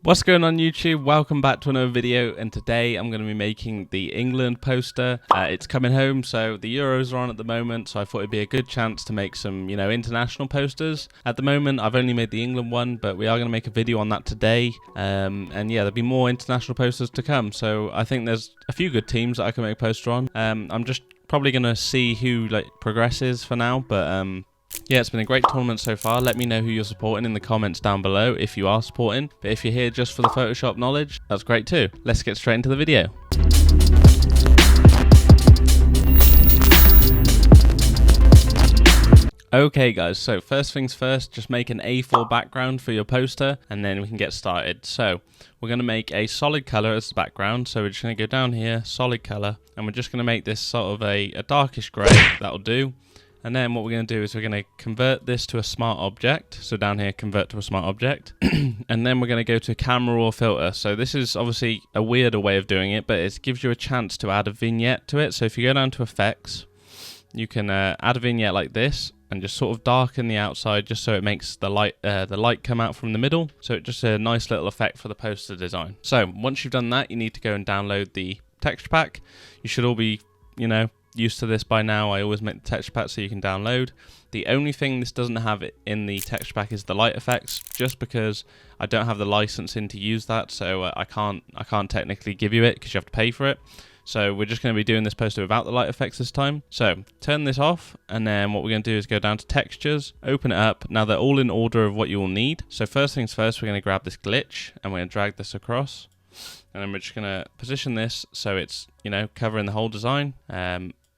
What's going on YouTube? Welcome back to another video, and today I'm going to be making the England poster. It's coming home, so the Euros are on at the moment, so I thought it'd be a good chance to make some, international posters. At the moment I've only made the England one, but we are going to make a video on that today, and yeah, there'll be more international posters to come, so I think there's a few good teams that I can make a poster on. I'm just probably going to see who progresses for now, but yeah, it's been a great tournament so far. Let me know who you're supporting in the comments down below if you are supporting. But if you're here just for the Photoshop knowledge, that's great too. Let's get straight into the video. Okay guys, so first things first, just make an A4 background for your poster and then we can get started. So we're going to make a solid color as the background. So we're just going to go down here, solid color, and we're just going to make this sort of a darkish grey. That'll do. And then what we're going to do is we're going to convert this to a smart object. So down here, convert to a smart object. And then we're going to go to camera raw filter. So this is obviously a weirder way of doing it, but it gives you a chance to add a vignette to it. So if you go down to effects, you can add a vignette like this and just sort of darken the outside just so it makes the light come out from the middle. So it's just a nice little effect for the poster design. So once you've done that, you need to go and download the texture pack. You should all be, used to this by now. I always make the texture pack so you can download. The only thing this doesn't have in the texture pack is the light effects, just because I don't have the licensing to use that, so I can't technically give you it because you have to pay for it. So we're just going to be doing this poster without the light effects this time. So turn this off, and then what we're going to do is go down to textures, open it up. Now they're all in order of what you will need. So first things first, we're going to grab this glitch and we're going to drag this across, and then we're just going to position this so it's covering the whole design.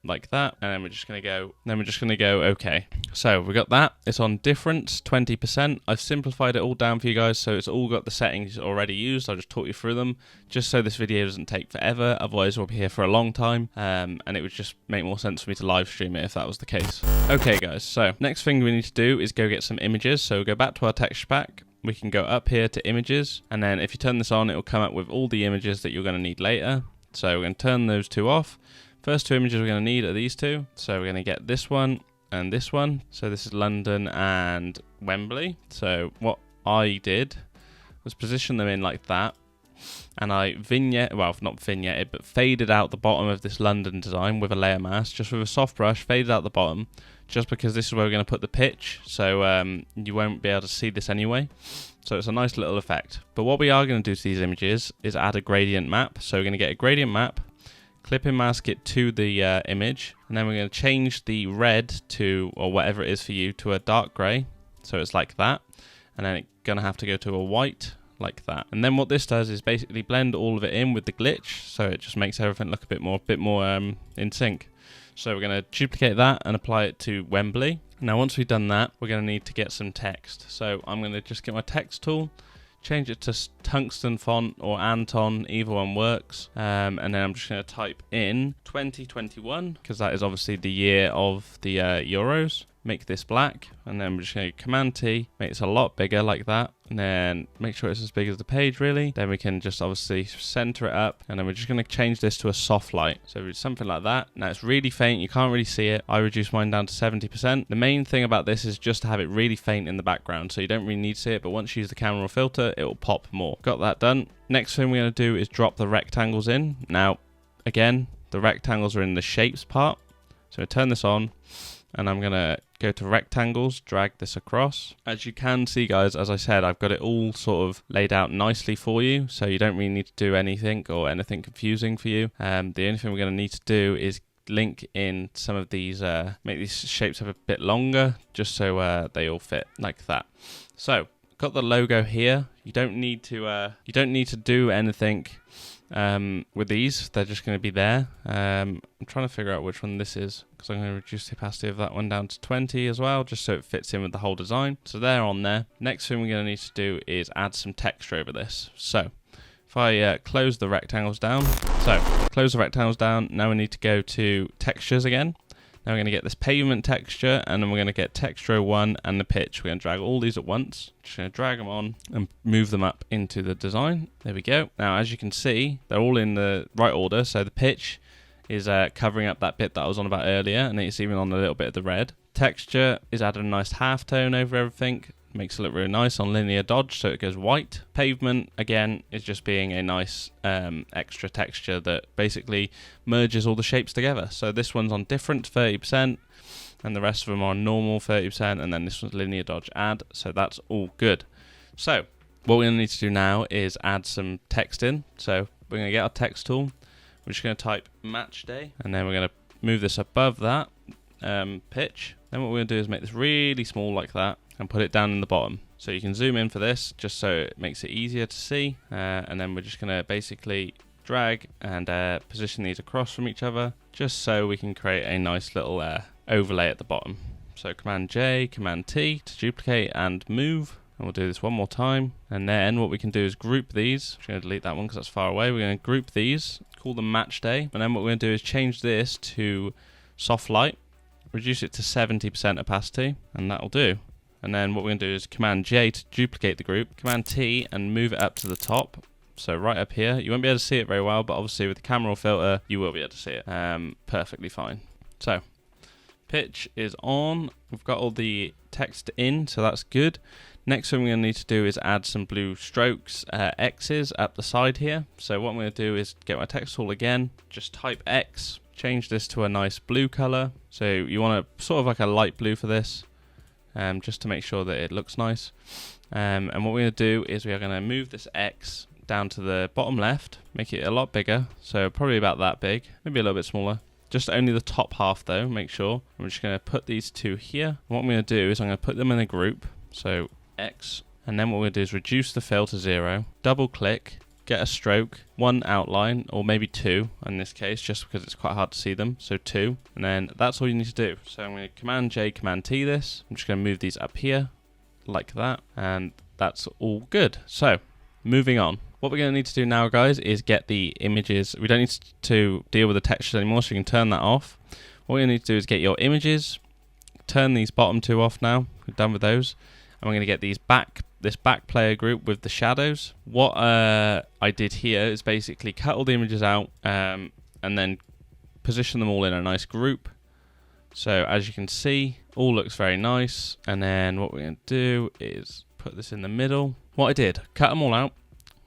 Like that, and then we're just going to go okay. So we got that. It's on difference 20%. I've simplified it all down for you guys, so it's all got the settings already used. I'll just talk you through them just so this video doesn't take forever, otherwise we'll be here for a long time, and it would just make more sense for me to live stream it if that was the case. Okay guys, so next thing we need to do is go get some images. So go back to our texture pack. We can go up here to images, and then if you turn this on, it will come up with all the images that you're going to need later. So we're going to turn those two off. First two images we're going to need are these two. So we're going to get this one and this one. So this is London and Wembley. So what I did was position them in like that. And I not vignetted, but faded out the bottom of this London design with a layer mask, just with a soft brush, faded out the bottom, just because this is where we're going to put the pitch. So you won't be able to see this anyway. So it's a nice little effect. But what we are going to do to these images is add a gradient map. So we're going to get a gradient map, clip and mask it to the image, and then we're going to change the red to, or whatever it is for you, to a dark grey. So it's like that, and then it's going to have to go to a white like that. And then what this does is basically blend all of it in with the glitch, so it just makes everything look a bit more in sync. So we're going to duplicate that and apply it to Wembley. Now once we've done that, we're going to need to get some text. So I'm going to just get my text tool, change it to tungsten font or Anton, either one works, and then I'm just going to type in 2021 because that is obviously the year of the Euros. Make this black, and then we're just going to Command T, make this a lot bigger like that, and then make sure it's as big as the page really. Then we can just obviously center it up, and then we're just going to change this to a soft light, so something like that. Now it's really faint, you can't really see it. I reduced mine down to 70%. The main thing about this is just to have it really faint in the background, so you don't really need to see it, but once you use the camera raw filter, it will pop more. Got that done. Next thing we're going to do is drop the rectangles in. Now again, the rectangles are in the shapes part, so I turn this on, and I'm going to go to rectangles, drag this across. As you can see guys, as I said, I've got it all sort of laid out nicely for you, so you don't really need to do anything or anything confusing for you. The only thing we're going to need to do is link in some of these, make these shapes have a bit longer, just so they all fit like that. So got the logo here. You don't need to do anything with these. They're just going to be there. I'm trying to figure out which one this is, because I'm going to reduce the opacity of that one down to 20 as well, just so it fits in with the whole design. So they're on there. Next thing we're going to need to do is add some texture over this. So if I close the rectangles down, now we need to go to textures again. Now we're going to get this pavement texture, and then we're going to get texture 01 and the pitch. We're going to drag all these at once. Just going to drag them on and move them up into the design. There we go. Now as you can see, they're all in the right order. So the pitch is covering up that bit that I was on about earlier, and it's even on a little bit of the red. Texture is adding a nice half tone over everything. Makes it look really nice on linear dodge, so it goes white. Pavement, again, is just being a nice extra texture that basically merges all the shapes together. So this one's on different 30%, and the rest of them are on normal 30%, and then this one's linear dodge add, so that's all good. So what we're going to need to do now is add some text in. So we're going to get our text tool, we're just going to type match day, and then we're going to move this above that pitch. Then what we're going to do is make this really small like that and put it down in the bottom. So you can zoom in for this just so it makes it easier to see, and then we're just going to basically drag and position these across from each other just so we can create a nice little overlay at the bottom. So Command J, Command T to duplicate and move, and we'll do this one more time. And then what we can do is group these. I'm going to delete that one because that's far away. We're going to group these, call them match day, and then what we're going to do is change this to soft light, reduce it to 70% opacity, and that'll do. And then what we're going to do is Command J to duplicate the group, Command T and move it up to the top. So right up here, you won't be able to see it very well, but obviously with the camera filter, you will be able to see it perfectly fine. So pitch is on. We've got all the text in, so that's good. Next thing we're going to need to do is add some blue strokes, X's up the side here. So what I'm going to do is get my text tool again, just type X, change this to a nice blue color. So you want a sort of like a light blue for this, just to make sure that it looks nice. And what we're going to do is we are going to move this X down to the bottom left, make it a lot bigger, so probably about that big, maybe a little bit smaller. Just only the top half though, make sure. I'm just going to put these two here. And what I'm going to do is I'm going to put them in a group, so X, and then what we're going to do is reduce the fill to 0, double click, get a stroke, one outline, or maybe two in this case, just because it's quite hard to see them, so 2, and then that's all you need to do. So I'm going to Command J, Command T this, I'm just going to move these up here, like that, and that's all good. So, moving on. What we're going to need to do now, guys, is get the images. We don't need to deal with the textures anymore, so you can turn that off. What we're going to need to do is get your images, turn these bottom two off now, we're done with those, and we're going to get these this back player group with the shadows. What I did here is basically cut all the images out and then position them all in a nice group. So as you can see, all looks very nice. And then what we're going to do is put this in the middle. What I did, cut them all out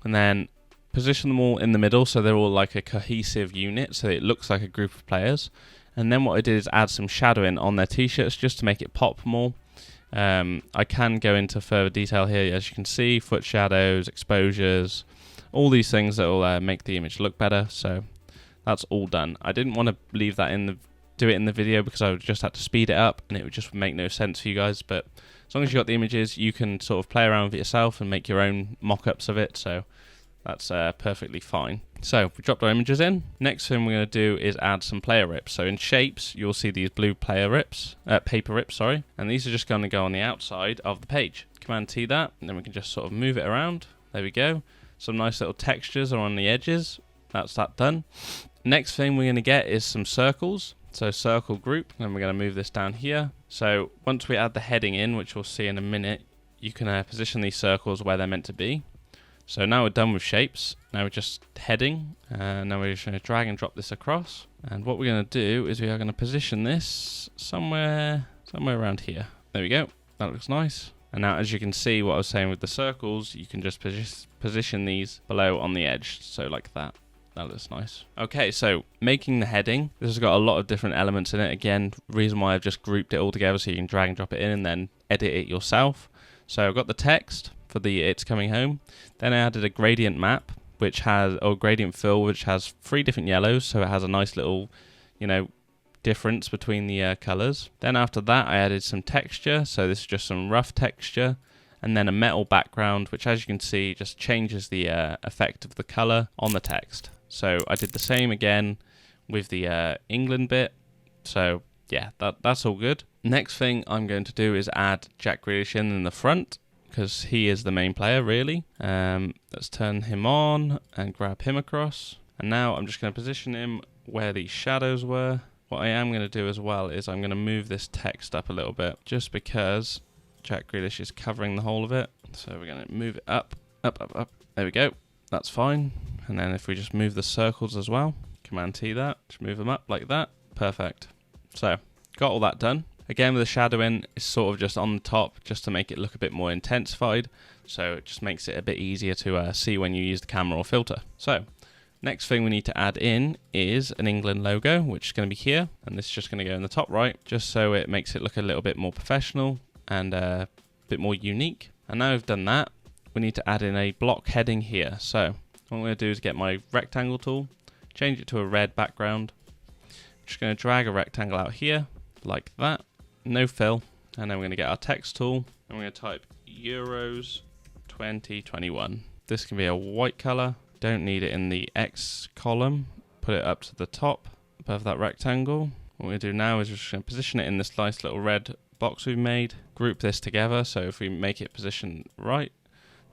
and then position them all in the middle so they're all like a cohesive unit, so it looks like a group of players. And then what I did is add some shadowing on their t-shirts just to make it pop more. I can go into further detail here, as you can see, foot shadows, exposures, all these things that will make the image look better. So that's all done. I didn't want to leave that do it in the video because I would just have to speed it up and it would just make no sense for you guys. But as long as you got the images, you can sort of play around with it yourself and make your own mock-ups of it. So that's perfectly fine. So we dropped our images in. Next thing we're going to do is add some player rips. So in shapes, you'll see these blue paper rips, and these are just going to go on the outside of the page. Command T that, and then we can just sort of move it around. There we go. Some nice little textures are on the edges. That's that done. Next thing we're going to get is some circles. So circle group, and we're going to move this down here. So once we add the heading in, which we'll see in a minute, you can position these circles where they're meant to be. So now we're done with shapes. Now we're just heading. Now we're just going to drag and drop this across. And what we're going to do is we are going to position this somewhere around here. There we go. That looks nice. And now, as you can see, what I was saying with the circles, you can just position these below on the edge. So like that. That looks nice. Okay, so making the heading. This has got a lot of different elements in it. Again, reason why I've just grouped it all together so you can drag and drop it in and then edit it yourself. So I've got the text for the It's Coming Home. Then I added a gradient map, gradient fill, which has 3 different yellows. So it has a nice little, difference between the colors. Then after that, I added some texture. So this is just some rough texture. And then a metal background, which as you can see, just changes the effect of the color on the text. So I did the same again with the England bit. So yeah, that's all good. Next thing I'm going to do is add Jack Grealish in the front, because he is the main player really. Let's turn him on and grab him across. And now I'm just going to position him where these shadows were. What I am going to do as well is I'm going to move this text up a little bit, just because Jack Grealish is covering the whole of it. So we're going to move it up. There we go. That's fine. And then if we just move the circles as well, Command T that, just move them up like that. Perfect. So got all that done. Again, with the shadowing, it's sort of just on the top just to make it look a bit more intensified. So it just makes it a bit easier to see when you use the camera or filter. So next thing we need to add in is an England logo, which is going to be here. And this is just going to go in the top right, just so it makes it look a little bit more professional and a bit more unique. And now we've done that, we need to add in a block heading here. So what I'm going to do is get my rectangle tool, change it to a red background. I'm just going to drag a rectangle out here like that, no fill, and then we're going to get our text tool and we're going to type Euros 2021. This can be a white color, don't need it in the X column, put it up to the top above that rectangle. What we're going to do now is we're just going to position it in this nice little red box we've made, group this together, so if we make it position right,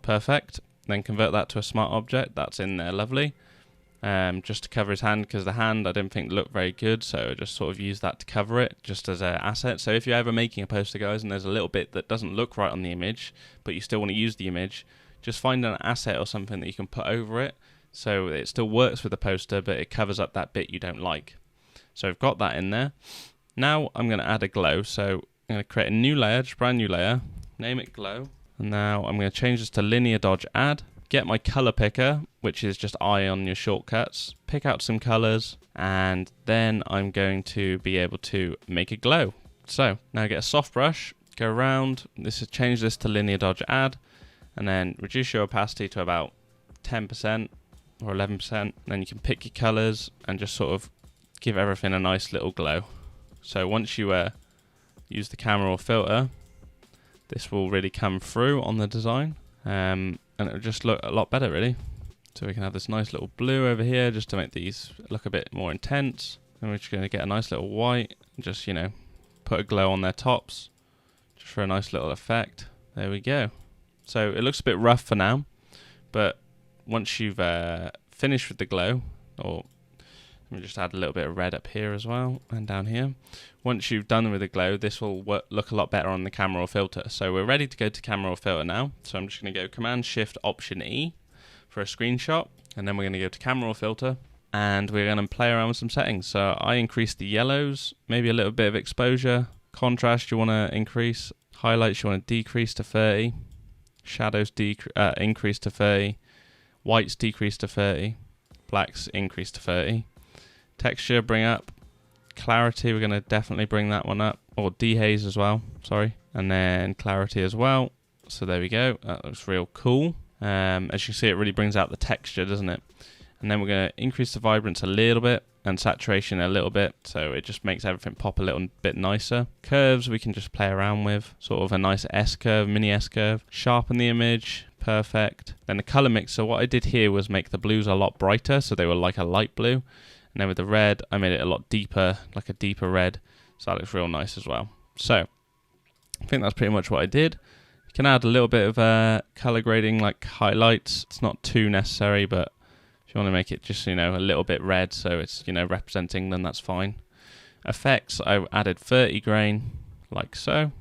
perfect, then convert that to a smart object, that's in there, lovely. Just to cover his hand, because the hand I didn't think looked very good, so I just sort of use that to cover it just as an asset. So if you're ever making a poster, guys, and there's a little bit that doesn't look right on the image but you still want to use the image, just find an asset or something that you can put over it so it still works with the poster but it covers up that bit you don't like. So I've got that in there. Now I'm going to add a glow, so I'm going to create a new layer, just brand new layer, name it glow, and now I'm going to change this to linear dodge add. Get my color picker, which is just I on your shortcuts, pick out some colors, and then I'm going to be able to make a glow. So now get a soft brush, go around, change this to linear dodge add, and then reduce your opacity to about 10% or 11%. Then you can pick your colors and just sort of give everything a nice little glow. So once you use the camera or filter, this will really come through on the design. And it'll just look a lot better, really. So we can have this nice little blue over here just to make these look a bit more intense. And we're just going to get a nice little white and just, you know, put a glow on their tops just for a nice little effect. There we go. So it looks a bit rough for now, but once you've finished with the glow, or let me just add a little bit of red up here as well and down here. Once you've done with the glow, this will look a lot better on the camera or filter. So we're ready to go to camera or filter now. So I'm just going to go Command Shift Option E for a screenshot, and then we're going to go to camera or filter, and we're going to play around with some settings. So I increased the yellows, maybe a little bit of exposure, contrast you want to increase, highlights you want to decrease to 30, shadows increase to 30, whites decrease to 30, blacks increase to 30. Texture bring up, clarity we're going to definitely bring that one up, or dehaze as well, sorry, and then clarity as well. So there we go, that looks real cool. As you can see, it really brings out the texture, doesn't it? And then we're going to increase the vibrance a little bit and saturation a little bit, so it just makes everything pop a little bit nicer. Curves we can just play around with, sort of a nice S-curve, mini S-curve. Sharpen the image, perfect. Then the color mixer, what I did here was make the blues a lot brighter, so they were like a light blue. And then with the red, I made it a lot deeper, like a deeper red, so that looks real nice as well. So I think that's pretty much what I did. You can add a little bit of color grading, like highlights. It's not too necessary, but if you want to make it just, you know, a little bit red, so it's, you know, representing, then that's fine. Effects, I added 30 grain, like so.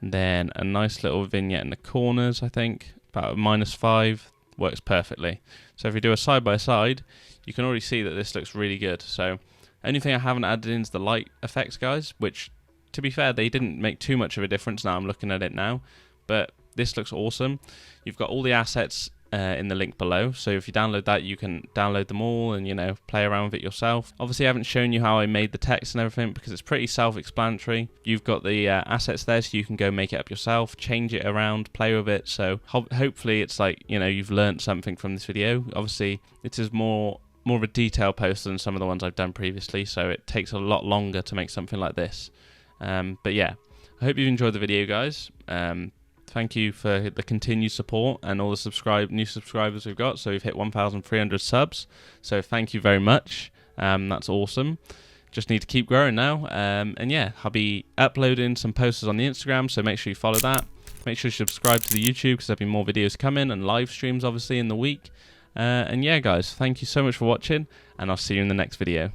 And then a nice little vignette in the corners, I think, about a -5, works perfectly. So if you do a side by side, you can already see that this looks really good. So only thing I haven't added in is the light effects, guys, which, to be fair, they didn't make too much of a difference. Now I'm looking at it now, but this looks awesome. You've got all the assets in the link below, so if you download that, you can download them all and, you know, play around with it yourself. Obviously I haven't shown you how I made the text and everything because it's pretty self-explanatory. You've got the assets there, so you can go make it up yourself, change it around, play with it. So hopefully it's like, you know, you've learned something from this video. Obviously it is more of a detailed poster than some of the ones I've done previously, so it takes a lot longer to make something like this. But yeah, I hope you've enjoyed the video, guys. Thank you for the continued support and all the new subscribers we've got. So we've hit 1,300 subs. So thank you very much. That's awesome. Just need to keep growing now. And yeah, I'll be uploading some posters on the Instagram, so make sure you follow that. Make sure you subscribe to the YouTube because there'll be more videos coming and live streams obviously in the week. And yeah, guys, thank you so much for watching, and I'll see you in the next video.